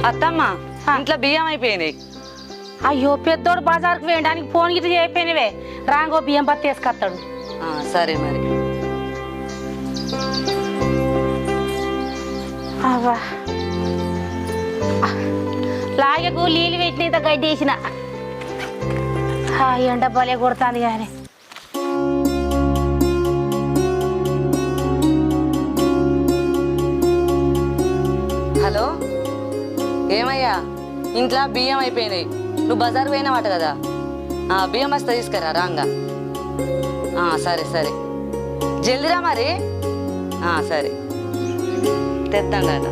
అత్తమ్మ ఇంట్లో బియ్యం అయిపోయినాయి. అయ్యో పెద్దోడు బజార్కి వేయడానికి ఫోన్ గిట్ట అయిపోయినవే రాంగో బియ్యం పత్తి వేసుకొస్తాడు. సరే మరి. అవ్వా లాగకు నీళ్ళు పెట్టిన ఇంత గడ్డి వేసిన ఎండ భలే కొడుతుంది కానీ. హలో ఏమయ్యా ఇంట్లో బియ్యం అయిపోయినాయి. నువ్వు బజార్ పోయినావాట కదా. బియ్యం వస్తా తీసుకురా రాంగా. సరే సరే జల్దిరా మరి. సరే తెస్తాం కదా.